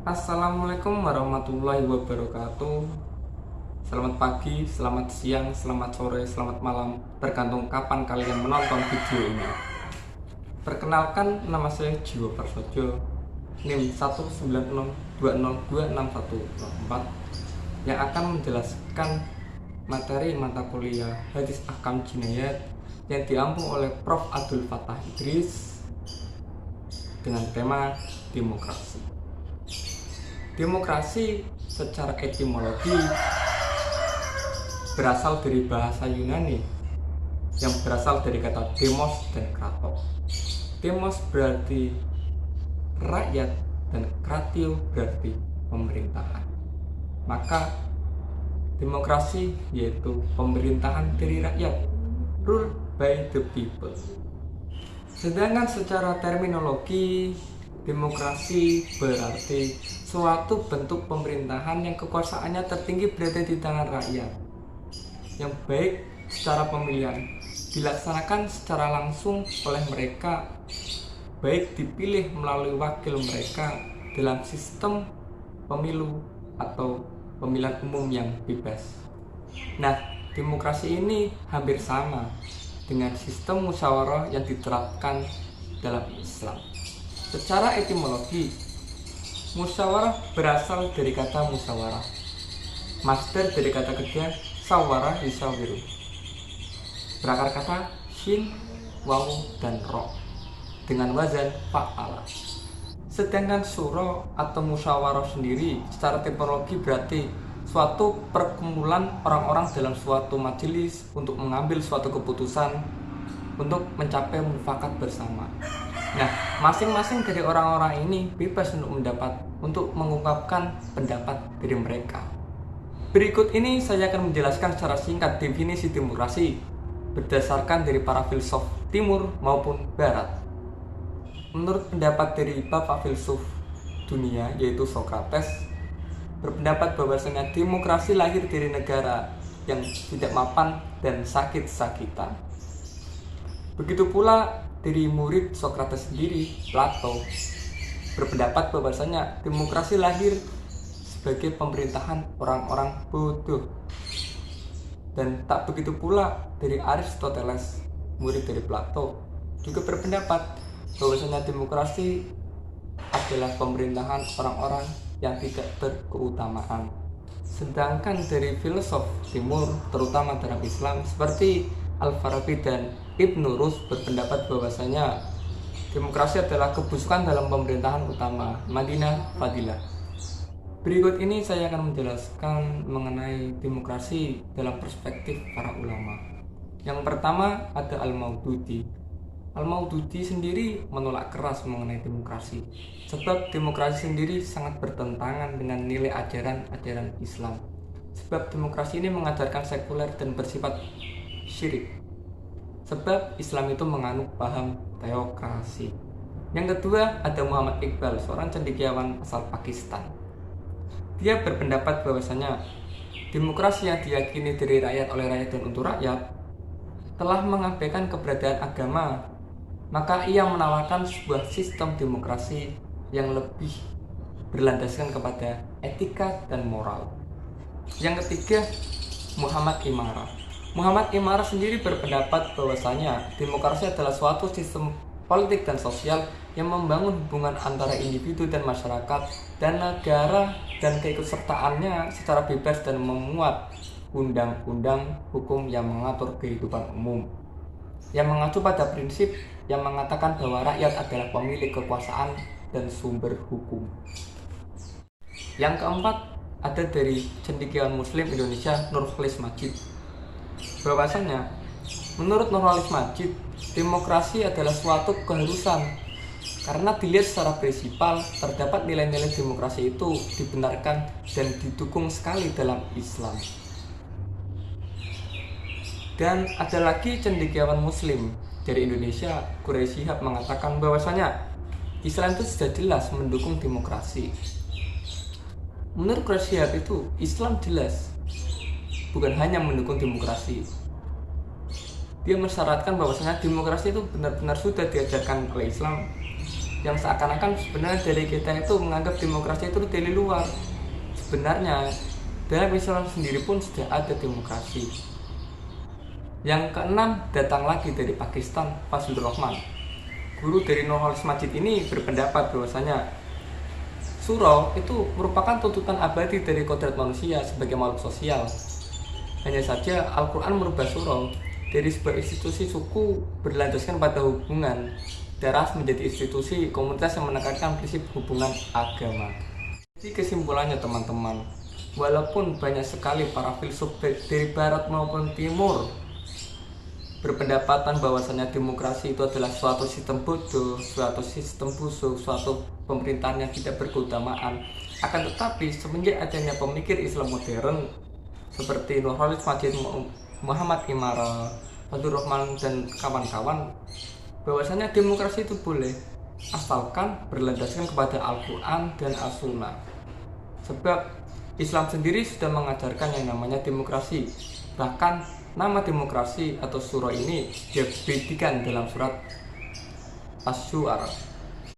Assalamualaikum warahmatullahi wabarakatuh. Selamat pagi, selamat siang, selamat sore, selamat malam, tergantung kapan kalian menonton video ini. Perkenalkan, nama saya Jiwo Prasojo, NIM 190202614, yang akan menjelaskan materi mata kuliah Hadis Ahkam Jinayat yang diampu oleh Prof. Abdul Fattah Idris dengan tema demokrasi. Demokrasi secara etimologi berasal dari bahasa Yunani yang berasal dari kata demos dan kratos. Demos berarti rakyat dan kratio berarti pemerintahan. Maka demokrasi yaitu pemerintahan dari rakyat, rule by the people. Sedangkan secara terminologi, demokrasi berarti suatu bentuk pemerintahan yang kekuasaannya tertinggi berada di tangan rakyat, yang baik secara pemilihan dilaksanakan secara langsung oleh mereka, baik dipilih melalui wakil mereka dalam sistem pemilu atau pemilihan umum yang bebas. Nah, demokrasi ini hampir sama dengan sistem musyawarah yang diterapkan dalam Islam. Secara etimologi, musyawarah berasal dari kata musyawarah. Masdar dari kata kerja sawara yusawiru. Berakar kata shin, waw, dan ro dengan wazan fa'ala. Sedangkan suro atau musyawarah sendiri secara etimologi berarti suatu perkumpulan orang-orang dalam suatu majelis untuk mengambil suatu keputusan untuk mencapai mufakat bersama. Nah, masing-masing dari orang-orang ini bebas untuk mengungkapkan pendapat dari mereka. Berikut ini saya akan menjelaskan secara singkat definisi demokrasi berdasarkan dari para filsuf timur maupun barat. Menurut pendapat dari bapak filsuf dunia yaitu Socrates, berpendapat bahwasanya demokrasi lahir dari negara yang tidak mapan dan sakit-sakitan. Begitu pula dari murid Socrates sendiri, Plato, berpendapat bahwasanya demokrasi lahir sebagai pemerintahan orang-orang bodoh. Dan tak begitu pula dari Aristoteles, murid dari Plato, juga berpendapat bahwasanya demokrasi adalah pemerintahan orang-orang yang tidak berkeutamaan. Sedangkan dari filosof timur, terutama dalam Islam, seperti Al-Farabi dan Ibnu Rushd berpendapat bahwasanya demokrasi adalah kebusukan dalam pemerintahan utama Madinah Fadilah. Berikut ini saya akan menjelaskan mengenai demokrasi dalam perspektif para ulama. Yang pertama ada Al-Maududi. Al-Maududi sendiri menolak keras mengenai demokrasi, sebab demokrasi sendiri sangat bertentangan dengan nilai ajaran Islam. Sebab demokrasi ini mengajarkan sekuler dan bersifat syirik. Sebab Islam itu menganut paham teokrasi. Yang kedua ada Muhammad Iqbal, seorang cendekiawan asal Pakistan. Dia berpendapat bahwasanya demokrasi yang diyakini dari rakyat oleh rakyat dan untuk rakyat telah mengabaikan keberadaan agama. Maka ia menawarkan sebuah sistem demokrasi yang lebih berlandaskan kepada etika dan moral. Yang ketiga, Muhammad Imarah. Muhammad Imarah sendiri berpendapat bahwasanya demokrasi adalah suatu sistem politik dan sosial yang membangun hubungan antara individu dan masyarakat dan negara dan keikutsertaannya secara bebas dan memuat undang-undang hukum yang mengatur kehidupan umum, yang mengacu pada prinsip yang mengatakan bahwa rakyat adalah pemilik kekuasaan dan sumber hukum. Yang keempat ada dari cendekiawan Muslim Indonesia Nurholis Majid, bahwasanya menurut Nurholis Majid, demokrasi adalah suatu keharusan karena dilihat secara prinsipal terdapat nilai-nilai demokrasi itu dibenarkan dan didukung sekali dalam Islam. Dan ada lagi cendekiawan Muslim dari Indonesia, Quraish Shihab, mengatakan bahwasanya Islam itu sudah jelas mendukung demokrasi. Menurut Quraish Shihab itu Islam jelas bukan hanya mendukung demokrasi. Dia mensyaratkan bahwasanya demokrasi itu benar-benar sudah diajarkan oleh Islam, yang seakan-akan sebenarnya dari kita itu menganggap demokrasi itu dari luar. Sebenarnya dalam Islam sendiri pun sudah ada demokrasi. Yang keenam datang lagi dari Pakistan, Fazlur Rahman. Guru dari Nurholis Majid ini berpendapat bahwasanya surau itu merupakan tuntutan abadi dari kodrat manusia sebagai makhluk sosial. Hanya saja Al-Quran merubah surau dari sebuah institusi suku berlandaskan pada hubungan darah menjadi institusi komunitas yang menekankan prinsip hubungan agama. Jadi kesimpulannya teman-teman, walaupun banyak sekali para filsuf dari barat maupun timur berpendapatan bahwasanya demokrasi itu adalah suatu sistem bodoh, suatu sistem busuk, suatu pemerintahan yang tidak berkeutamaan. Akan tetapi semenjak adanya pemikir Islam modern seperti Nurholis Majid, Muhammad Imara, Fazlur Rahman dan kawan-kawan, bahwasanya demokrasi itu boleh asalkan berlandaskan kepada Al-Quran dan As-Sunnah. Sebab Islam sendiri sudah mengajarkan yang namanya demokrasi. Bahkan nama demokrasi atau surah ini diberikan dalam surat Asy-Syu'ara.